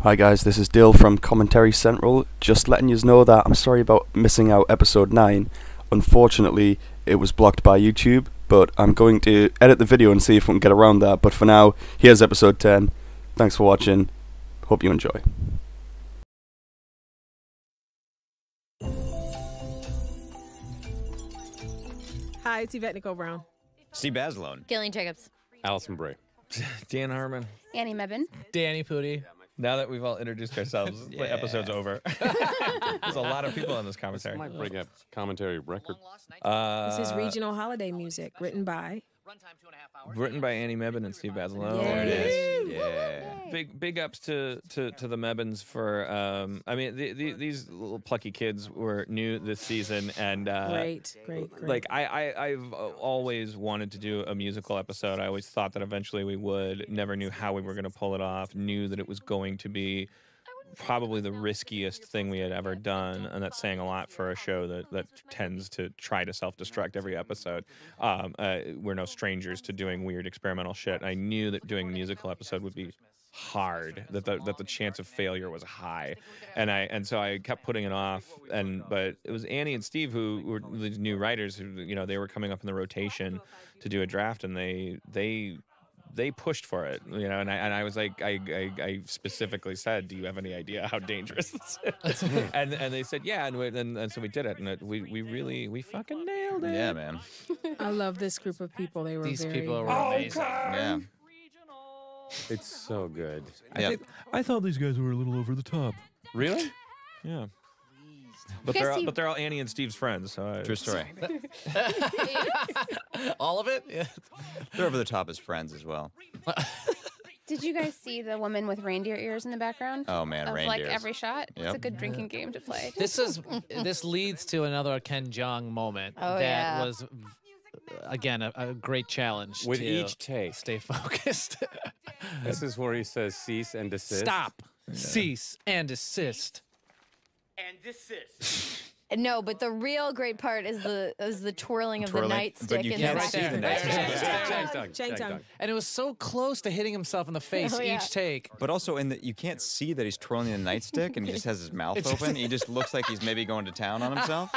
Hi guys, this is Dill from Commentary Central. Just letting you know that I'm sorry about missing out episode 9. Unfortunately, it was blocked by YouTube, but I'm going to edit the video and see if we can get around that. But for now, here's episode 10. Thanks for watching. Hope you enjoy. Hi, it's Yvette Nicole Brown. Steve Bazelon. Gillian Jacobs. Allison Bray. Dan Harmon. Annie Mebben. Danny Pooty. Now that we've all introduced ourselves, the episode's over. There's a lot of people on this commentary. Might bring up commentary record. This is regional holiday music written by Annie Mebben and Steve Bazelon. There it is. Yeah. Big ups to the Mebbins for. I mean, these little plucky kids were new this season, and great. Like I've always wanted to do a musical episode. I always thought that eventually we would. Never knew how we were going to pull it off. Knew that it was going to be probably the riskiest thing we had ever done, and that's saying a lot for a show that tends to try to self-destruct every episode. We're no strangers to doing weird experimental shit. I knew that doing a musical episode would be hard, that the chance of failure was high, and so I kept putting it off. But it was Annie and Steve who were the new writers who they were coming up in the rotation to do a draft, and they pushed for it, and I was like, I specifically said, do you have any idea how dangerous this is? and they said, yeah, and so we did it, and we fucking nailed it. Yeah, man. I love this group of people. They were These very people were amazing. Yeah. It's so good. I thought these guys were a little over the top. Really? Yeah. But You guys they're all Annie and Steve's friends. So True story. All of it? Yeah. They're over the top as friends as well. Did you guys see the woman with reindeer ears in the background? Oh, man, of reindeers. like every shot? It's Yep. a good drinking game to play. This leads to another Ken Jeong moment Oh, that yeah. was, again, a great challenge With to each take. stay focused. This is where he says cease and desist. Stop, cease, and desist. And desist. No, but the real great part is the twirling of the Twirling, nightstick but you in can't the see the back. nightstick. Chang Tung. And it was so close to hitting himself in the face Oh, yeah. each take. But also, you can't see that he's twirling the nightstick, and he just has his mouth open. He just looks like he's maybe going to town on himself.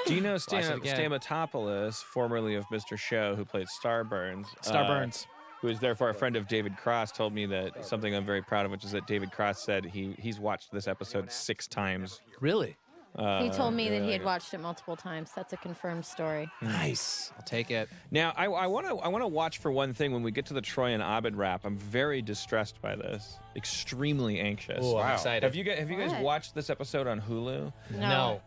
do you know Watch it again. Stamatopoulos, formerly of Mr. Show, who played Starburns? Starburns. Who is therefore a friend of David Cross, told me that something I'm very proud of, which is that David Cross said he's watched this episode 6 times. Really? He told me that he had watched it multiple times. That's a confirmed story. Nice. I'll take it. Now, I want to watch for one thing when we get to the Troy and Abed rap. I'm very distressed by this. Extremely anxious. Ooh, I'm excited. Have you guys What? watched this episode on Hulu? No.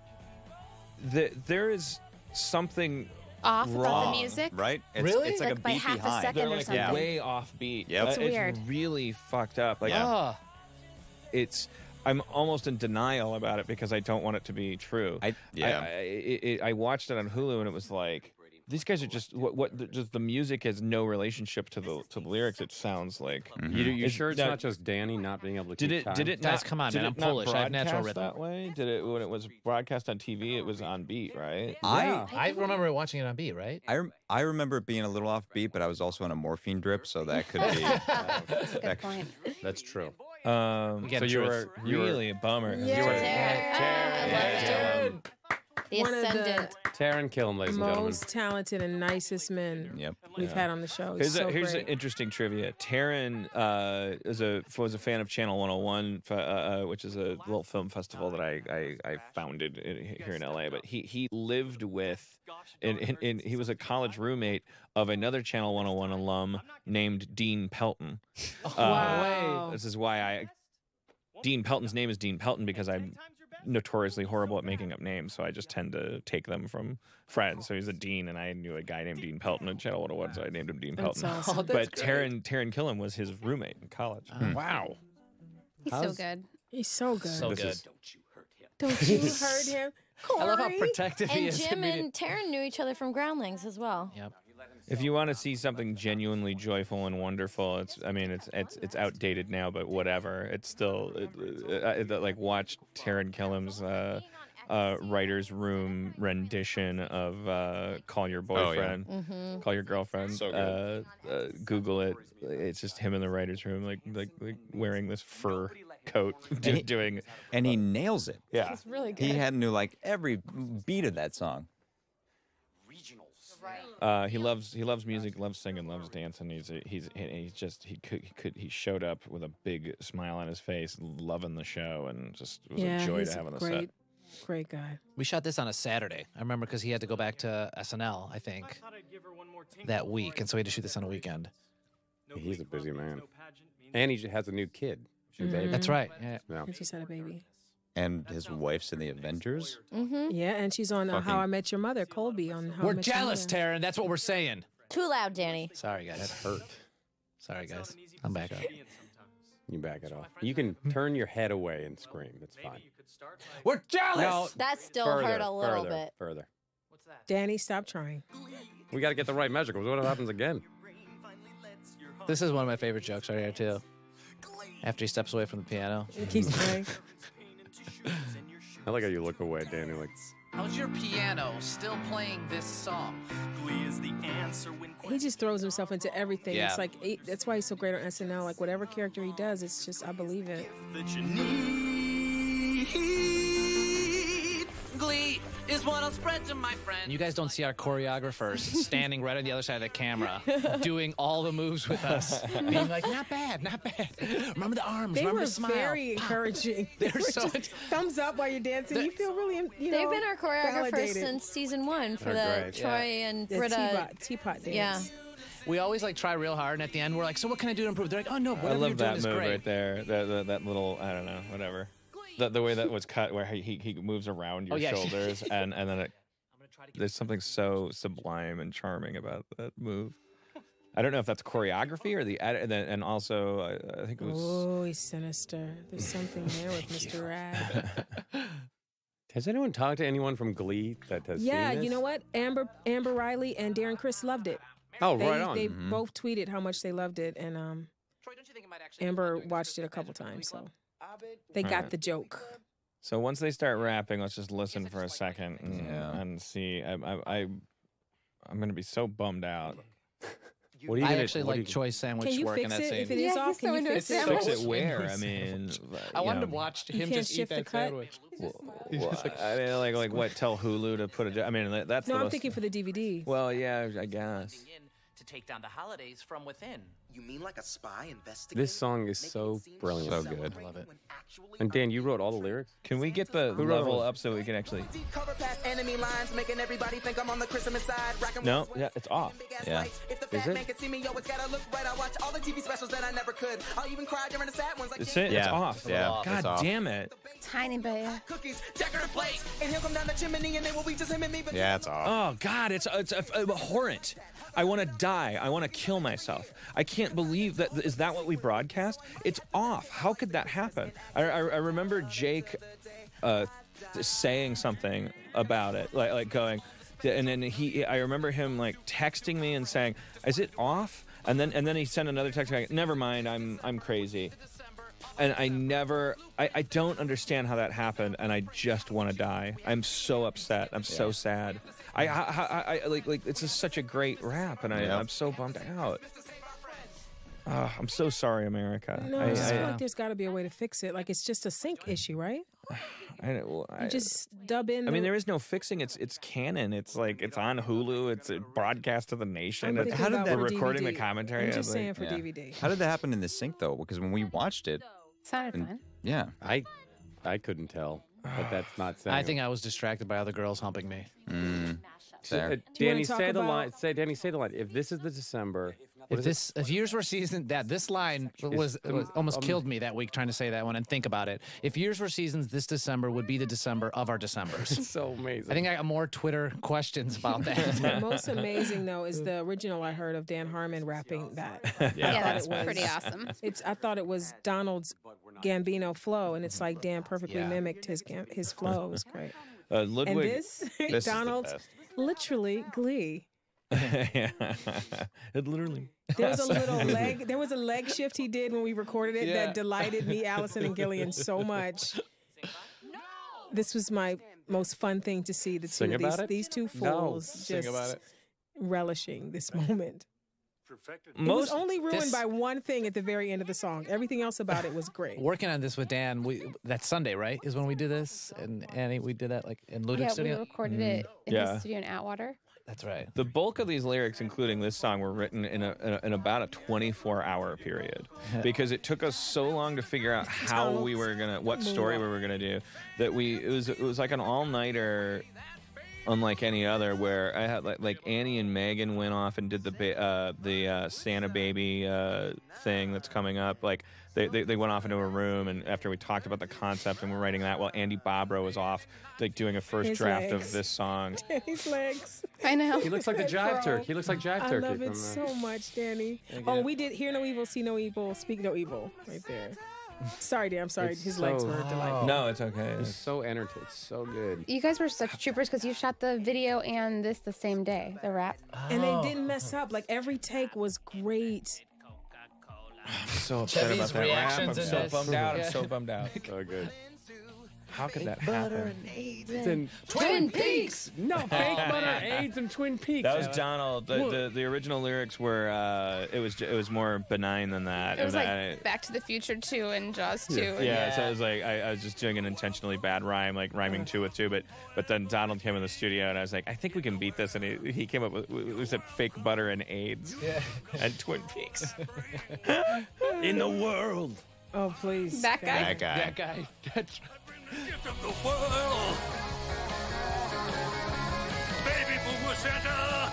There is something Off about wrong, the music? Right? Really? It's like a Like by beat half a behind. second they're or like something. way off beat. Yep. It's weird. It's really fucked up. Like Oh. I'm almost in denial about it because I don't want it to be true. I watched it on Hulu and it was like, these guys are just just the music has no relationship to the lyrics. It sounds like. You sure it's Now, not just Danny not being able to keep time? Did it Guys, not, come on, did man, it I'm not Polish. I have natural broadcast rhythm. that way? Did it when it was broadcast on TV? It was on beat, right? I remember watching it on beat, right? I remember it being a little offbeat, but I was also on a morphine drip, so that could be. That's a good point. That's true. Again, So you truth. were really a bummer. Yeah. I love Taryn. The One of the Ascendant. Taryn Killam, ladies and gentlemen. most talented and nicest men Yep. we've had on the show. Here's, So here's great. an interesting trivia. Taryn was a fan of Channel 101, which is a little film festival that I founded here in LA. But he lived with, and he was a college roommate of another Channel 101 alum named Dean Pelton. Wow. This is why Dean Pelton's name is Dean Pelton because I'm notoriously horrible at making up names, so I just tend to take them from friends. So he's a dean, and I knew a guy named Dean Pelton at Channel 101, so I named him Dean That's Pelton. awesome. But Taryn Killam was his roommate in college. Wow. He's so good. He's so good. So good. Don't you hurt him? I love how Corey? protective he And is. Jim and Taryn knew each other from Groundlings as well. Yep. If you want to see something genuinely joyful and wonderful, it's outdated now, but whatever. It's still like watch Taryn Killam's writer's room rendition of "Call Your Boyfriend," "Call Your Girlfriend." So good. Google it. It's just him in the writer's room, like wearing this fur coat, doing. And he nails it. Yeah, It's really good. He had to like every beat of that song. he loves music, loves singing, loves dancing. He showed up with a big smile on his face, loving the show, and just it was a joy to have on the set. Great guy. We shot this on a Saturday. I remember because he had to go back to SNL, I think, that week, and so he had to shoot this on a weekend. He's a busy man. And he has a new kid. That's right. Yeah. Yeah. He just had a baby. And his wife's in the Avengers. Yeah, and she's on How I Met Your Mother, Colby on How I We're Met Your jealous, Mother. Taryn. That's what we're saying. Too loud, Danny. Sorry, guys. That hurt. Sorry, guys. I'm back up. You back it off. You can turn your head away and scream. It's fine. We're jealous. No, That still further, hurt a little further, bit. Further. Danny, stop trying. We got to get the right measure because what happens again? This is one of my favorite jokes right here, too. After he steps away from the piano. He keeps playing. I like how you look away, Danny. Like, How's your piano still playing this song? He just throws himself into everything. Yeah. It's like that's why he's so great on SNL. Like whatever character he does, it's just I believe it. Glee is what I'll spread to my friend. You guys don't see our choreographers standing right on the other side of the camera, doing all the moves with us, being like, not bad, not bad. Remember the arms, They remember were the smile. very encouraging. They're They were so- just thumbs up while you're dancing. You feel really, you know, They've been our choreographers validated. since season 1 for They're the great. Troy and The Britta. teapot dance. Yeah. We always like try real hard, and at the end we're like, so what can I do to improve? They're like, oh no, I whatever you're love doing that is move great. right there. That little, I don't know, whatever. The way that was cut, where he moves around your Oh, yeah. shoulders, and then there's something so sublime and charming about that move. I don't know if that's choreography or the edit, and also I think it was. Oh, he's sinister. There's something there with Mr. Rad. has anyone talked to anyone from Glee that has Yeah, seen this? you know what? Amber Riley and Darren Criss loved it. Oh, They, right on. They both tweeted how much they loved it, and Amber watched it a couple times, so they got the joke. So once they start rapping, let's just listen for a second Yeah. and see. I'm gonna be so bummed out. What are you I gonna, actually what are like you- Choice Sandwich Can you work in fix that it? scene. If it is Yeah, off, he's can so you into fix his it? sandwich. Fix it where? I mean, I wanted to know, watch You him can't just eat shift the that cut? sandwich. I mean, like what? Tell Hulu to put a. I mean, that's. No, the I'm most- thinking for the DVD. Well, yeah, I guess. To take down the holidays from within. You mean like a spy investigating? This song is so brilliant. So good. I love it. And Dan, you wrote all the lyrics? Can we get the level up so we can actually? Cover past enemy lines, making everybody think I'm on the Christmas side. No, yeah, it's off. Yeah. If the Is fat it? man can see me, yo, it's gotta look right. I watch all the TV specials that I never could. I'll even cry during the sad ones like It's it. It's Yeah. off. Yeah, God it's off. damn it. Tiny bit. Yeah. cookies, decorative plates, and he'll come down the chimney and it will be just him and me. But Yeah, it's off. Oh God, it's abhorrent. I want to die. I want to kill myself. I can't believe that. Is that what we broadcast? It's off. How could that happen? I remember Jake saying something about it, like going, and then I remember him like texting me and saying, "Is it off?" And then he sent another text going, "Never mind. I'm crazy." And I don't understand how that happened, and I just want to die. I'm so upset. I'm so sad. I like it's just such a great rap, and I'm so bummed out. I'm so sorry, America. No, I just feel like there's got to be a way to fix it. Like it's just a sync issue, right? You just dub in. I mean, there is no fixing. It's canon. It's like it's on Hulu. It's a broadcast to the nation. I'm thinking about We're for recording DVD. the commentary. I'm just saying like, for DVD. How did that happen in the sync though? Because when we watched it, Sounded fine. yeah. I couldn't tell, but that's not saying. I think I was distracted by other girls humping me. There. Danny, talk say the about- line. Danny, say the line. If this is the December, If years were seasons, this line was almost killed me that week trying to say that one and think about it. If years were seasons, this December would be the December of our Decembers. it's so amazing. I think I got more Twitter questions about that. The most amazing though is the original I heard of Dan Harmon rapping that. Yeah, thought that's it was- pretty awesome. I thought it was Donald's Gambino flow, and it's like Dan perfectly mimicked his flow. It was great. And Ludwig. this, This is the Donald's best. literally Glee. It literally. There was a little leg. There was a leg shift he did when we recorded it that delighted me, Allison, and Gillian so much. This was my most fun thing to see. The Sing two of about it? these two No, fools sing just about it. relishing this moment. It was Most only ruined by one thing at the very end of the song. Everything else about it was great. Working on this with Dan, that Sunday, right, is when we did this, and Annie, we did that like in Ludwig Yeah, Studio. we recorded it in Yeah. the studio in Atwater. That's right. the bulk of these lyrics, including this song, were written in about a 24-hour period because it took us so long to figure out how we were what story we were gonna do that it was like an all-nighter. Unlike any other, where I had like Annie and Megan went off and did the Santa baby thing that's coming up. Like they went off into a room, and after we talked about the concept and we're writing that, while Andy Bobro was off like doing a first His draft legs. of this song. His legs. I know. He looks like the Jive Turkey. He looks like Jive Turkey. I love it from, so much, Danny. Oh, we did Hear No Evil, See No Evil, Speak No Evil right there. Sorry, Dan. I'm sorry. It's His legs so- were delightful. No, it's okay. It's so entertaining. It's so good. You guys were such troopers because you shot the video and this the same day, the rap. And they didn't mess up. Like, every take was great. I'm so upset Chevy's about that rap. I'm reactions in so this. bummed out. Yeah. I'm so bummed out. So good. How could that happen? It's in Twin Peaks! No, fake butter, AIDS, and Twin Peaks. That was Donald. The original lyrics were it was more benign than that. It was And like Back to the Future 2 and Jaws 2. yeah, so it was like I was just doing an intentionally bad rhyme, like rhyming two with two. But then Donald came in the studio and I was like, I think we can beat this. And he came up with we said fake butter and AIDS and Twin Peaks in the world. Oh, please. That guy? That guy. That guy. That's Gift of the world. Baby Boomer Santa,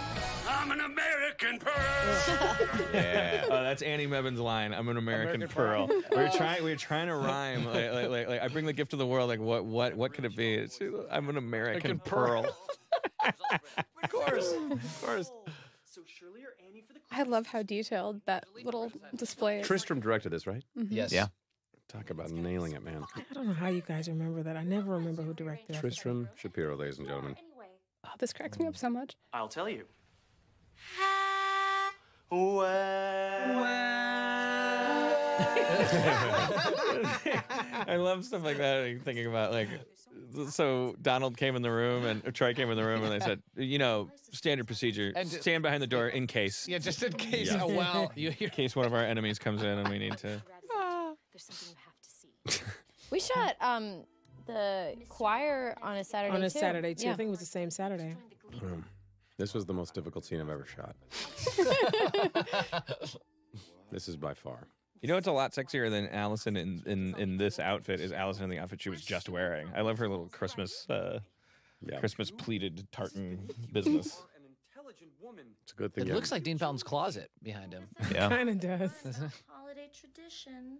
I'm an American Pearl. Yeah. Oh, that's Annie Mebben's line. I'm an American Pearl. We were trying to rhyme. Like I bring the gift of the world. Like what could it be? It's, I'm an American Pearl. Of course. I love how detailed that little display is. Tristram directed this, right? yes. Yeah. Talk about nailing it, man. I don't know how you guys remember that. I never remember who directed it. Tristram Shapiro, ladies and gentlemen. Oh, this cracks me up so much. I'll tell you. I love stuff like that. Like, thinking about like, so Donald came in the room and Troy came in the room and they said, standard procedure, And- stand behind the door in case. Yeah, just in case. Yeah. Oh, well, you hear. In case one of our enemies comes in and we need to. There's something you have to see. We shot the choir on a Saturday On a too. Saturday, too. Yeah. I think it was the same Saturday. This was the most difficult scene I've ever shot. This is by far. You know what's a lot sexier than Allison in this outfit is Allison in the outfit she was just wearing. I love her little Christmas Christmas pleated tartan business. It's a good thing. It looks like Dean Fountain's closet behind him. Yeah. Kind of does. Holiday tradition.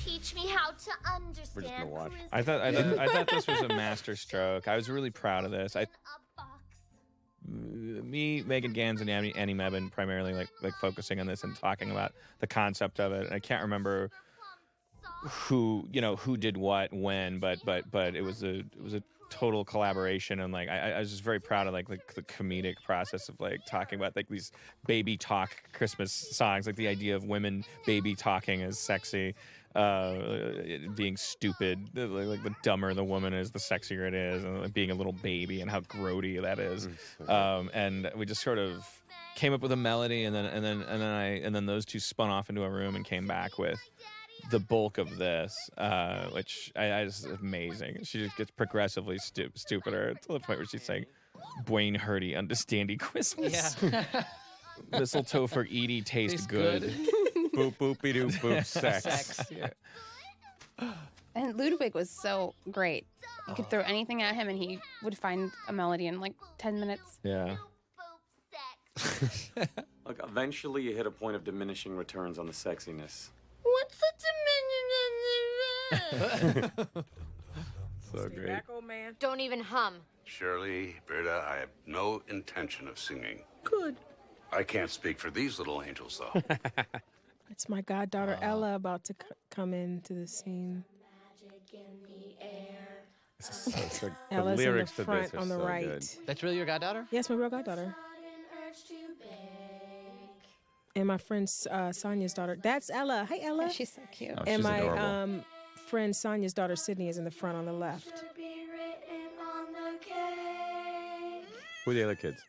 Teach me how to We're just gonna understand. watch. I thought this was a master stroke. I was really proud of this. Me, Megan Gans, and Annie Mebben primarily like focusing on this and talking about the concept of it. And I can't remember who did what when, but it was a total collaboration, and like I was just very proud of like the comedic process of like talking about like these baby talk Christmas songs, like the idea of women baby talking is sexy. Being stupid, like the dumber the woman is, the sexier it is, and like, being a little baby and how grody that is. And we just sort of came up with a melody, and then those two spun off into a room and came back with the bulk of this, which I just amazing. She just gets progressively stupider to the point where she's saying, "Bwayne Hurdy, understandy Christmas." Yeah. Mistletoe for Edie tastes good. Boop boopy doop boop sex. Yeah. And Ludwig was so great. You could throw anything at him and he would find a melody in like 10 minutes. Yeah. Look, eventually you hit a point of diminishing returns on the sexiness. What's the So great. Old man. Don't even hum. Shirley, Berta, I have no intention of singing. Good. I can't speak for these little angels, though. It's my goddaughter Ella about to come into the scene. It's like, the Ella's in lyrics the to front this are on the so right. good. That's really your goddaughter? Yes, my real goddaughter. And my friend Sonia's daughter. That's Ella. Hi, Ella. Yeah, she's so cute. Oh, And she's my adorable. friend Sonia's daughter Sydney is in the front on the left. Who are the other kids?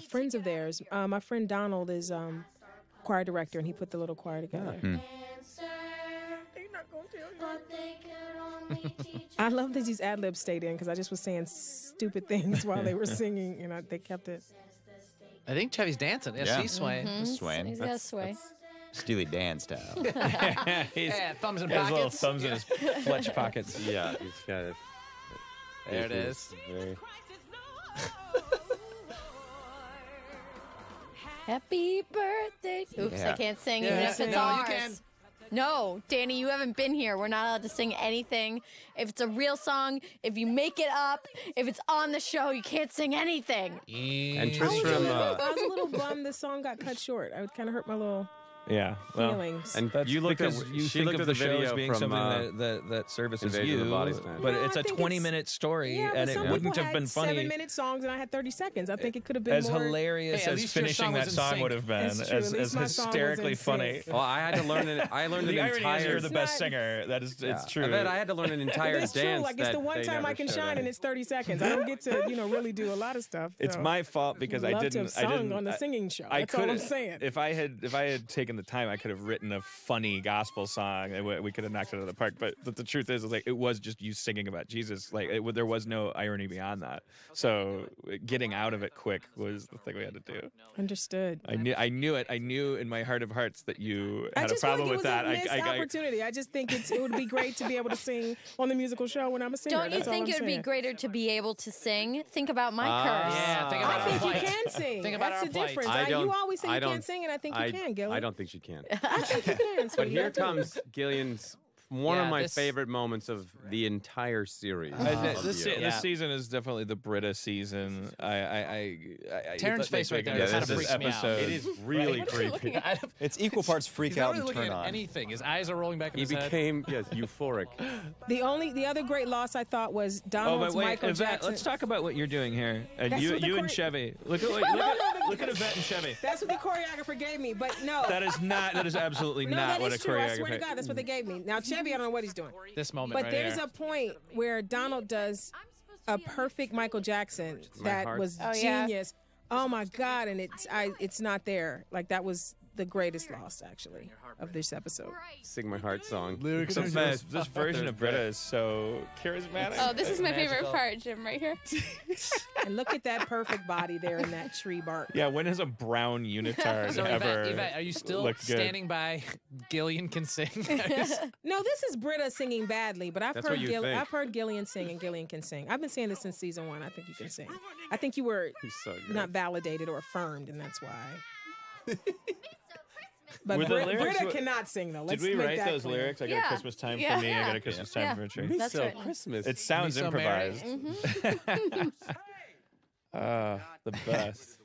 Friends of theirs. My friend Donald is choir director, and he put the little choir together. I love that these ad-libs stayed in because I just was saying stupid things while they were singing, and they kept it. I think Chevy's dancing. Yeah, she's swaying. Swaying. He's got to sway. Steely Dan style. Yeah, thumbs in He has little pockets. thumbs in his fletch pockets. Yeah, he's got it. There it is. Very... Happy birthday. Oops, I can't sing even if it's no, ours. you can. No, Danny, you haven't been here. We're not allowed to sing anything. If it's a real song, if you make it up, if it's on the show, you can't sing anything. And Tristram... I was a little bummed the song got cut short. I would kind of hurt my little feelings. And That's you looked at because you she think looked of at the the show video as being from, something that services Invasion of you, the Body Snatchers. but No, it's I a think 20-minute story, Yeah, and but it some wouldn't people have been had funny. 7-minute songs, and I had 30 seconds. I think it could have been As more hilarious Hey, at as least your finishing song that was in song sync. would have been, That's true. At as least my song was hysterically in funny. sync. Well, I had to learn it. I learned The an irony entire... is you're the best not- singer. That is, it's true. I bet I had to learn an entire That's dance. true. Like it's that the one they time never I can showed shine, us. and it's 30 seconds. I don't get to, really do a lot of stuff. It's so. my fault because Love I to didn't. have sung I didn't on the singing show. I That's all I'm could've- saying. If I had taken the time, I could have written a funny gospel song, and we could have knocked it out of the park. But the truth is, like, it was just you singing about Jesus. Like, there was no irony beyond that. So getting out of it quick was the thing we had to do. Understood. I knew it. I knew in my heart of hearts that you I had a just feel problem like it with was that. a missed opportunity. I just think it would be great to be able to sing on the musical show when I'm a singer. Don't you That's all think I'm it would be saying. greater to be able to sing? Think about my curse. Yeah, think about I our think plight. you can sing. Think about That's our the plight. difference. You always say you can't sing, and I think you can, Gillian. I don't think she can. I think you can. But sweetie. here I do. comes Gillian's one of Yeah, my this- favorite moments of the entire series. This season is definitely the Brita season. Terrence's face right there kind of freaks me out. It is really What are you creepy. looking at? It's equal parts freak He's not out really and looking turn at on. anything. His eyes are rolling back in He his head. became euphoric. The other great loss I thought was Donald's Michael Yvette, Jackson. let's talk about what you're doing here. And That's what the you and chore- Chevy. Look at Yvette and Chevy. That's what the choreographer gave me, but no. That is absolutely no, not that what is a true. I choreographer. swear to God, that's what they gave me. Now Chevy, I don't know what he's doing. This moment But right there's here. a point where Donald does a perfect Michael Jackson that heart. was genius. Oh my God, and it's not there. Like that was the greatest loss actually of this episode. Sing My Heart song. Lyrics The are best. This version of Brita is so charismatic. Oh, this is my favorite Magical. part, Jim, right here. And look at that perfect body there in that tree bark. Yeah, when has a brown unitard So ever Yvette, are you still looked good? standing by Gillian can sing? No, this is Britta singing badly, but I've That's heard what you think. I've heard Gillian sing, and Gillian can sing. I've been saying this since season 1. I think you can sing. I think you were He's so good. not validated or affirmed, and that's why. But Were the lyrics- Britta cannot sing though. Did Let's we make wait that those clear. lyrics? I got Yeah. a Christmas time Yeah. for me. I got Yeah. a Christmas time Yeah. for a tree. Me That's so right. Christmas. It sounds Me so merry. improvised. The best.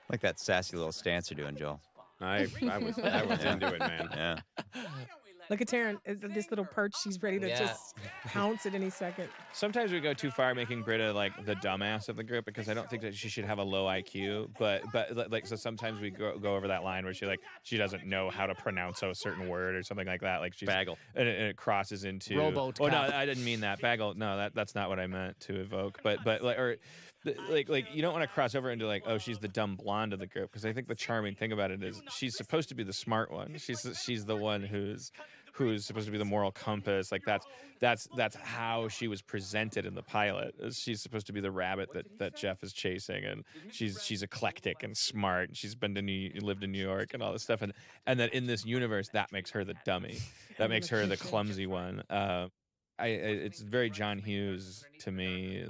Like that sassy little stance you're doing, Joel. I was into it, man. Yeah. Look at Taryn, this little perch. She's ready to Yeah. just pounce at any second. Sometimes we go too far, making Britta like the dumbass of the group because I don't think that she should have a low IQ. But like so sometimes we go over that line where she doesn't know how to pronounce a certain word or something like that. Like she's Bagel. and it crosses into Rowboat Oh no, cop. I didn't mean that bagel. No, that's not what I meant to evoke. But like or. Like you don't want to cross over into like, oh, she's the dumb blonde of the group, because I think the charming thing about it is she's supposed to be the smart one. She's the one who's supposed to be the moral compass. Like that's how she was presented in the pilot. She's supposed to be the rabbit that Jeff is chasing, and she's eclectic and smart. And she's been lived in New York and all this stuff, and that in this universe that makes her the dummy. That makes her the clumsy one. It's very John Hughes to me.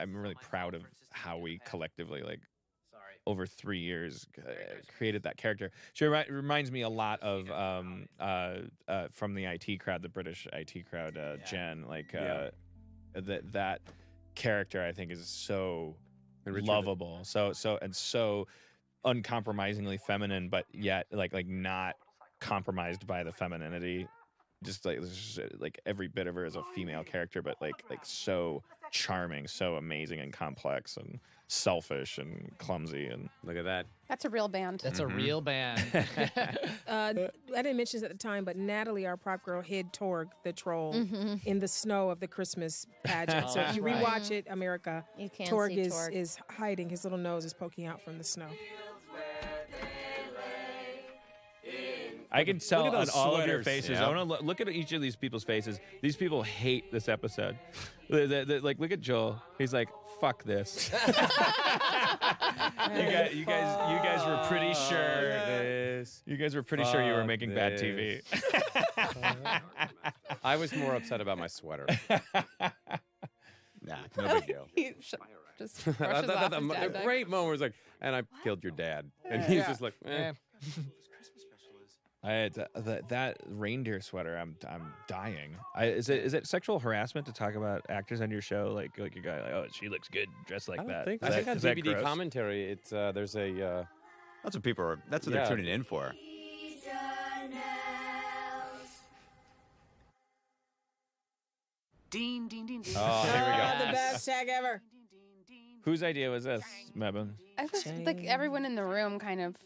I'm really proud of how we collectively, like, over 3 years, created that character. She reminds me a lot of from the IT crowd, the British IT crowd, Jen. That character I think is so lovable, so uncompromisingly feminine, but yet like not compromised by the femininity. Just like every bit of her is a female character, but like so charming, so amazing and complex and selfish and clumsy. And look at that. That's a real band. That's a real band. I didn't mention this at the time, but Natalie, our prop girl, hid Torg the troll in the snow of the Christmas pageant. So if you rewatch it, America, You can Torg see is Torg. is hiding. His little nose is poking out from the snow. I can tell Look at on those all of your sweaters. faces. Yep. I want to look at each of these people's faces. These people hate this episode. Like, look at Joel. He's like, "Fuck this." you guys were pretty sure. You guys were pretty sure you were making bad TV. I was more upset about my sweater. Nah, no big deal. He just brushes off his The dad. great moment was like, and I killed your dad. And he's just like, eh. That reindeer sweater, I'm dying. Is it sexual harassment to talk about actors on your show? Like your guy, like, oh, she looks good dressed like that. I think on Is that DVD gross? commentary, it's there's a. That's what people are. That's what they're tuning in for. Ding, ding, ding, ding. Oh, here we go. The best tag ever. Whose idea was this, Mebin? I was like everyone in the room kind of.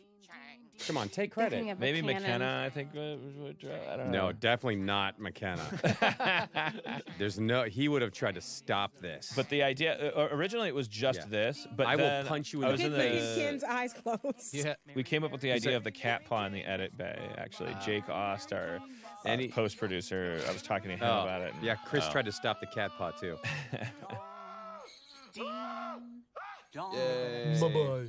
Come on, take Thinking credit. of Maybe McKenna. McKenna, I think. I don't know. No, definitely not McKenna. He would have tried to stop this. But the idea, originally it was just this. But I will then punch you in I was the in face. Ken's eyes closed. Yeah. We came up with the idea of the cat paw in the edit bay, actually. Jake Ost, our post-producer, I was talking to him about it. Yeah, Chris tried to stop the cat paw, too. Ding, dong. Yay. Bye-bye.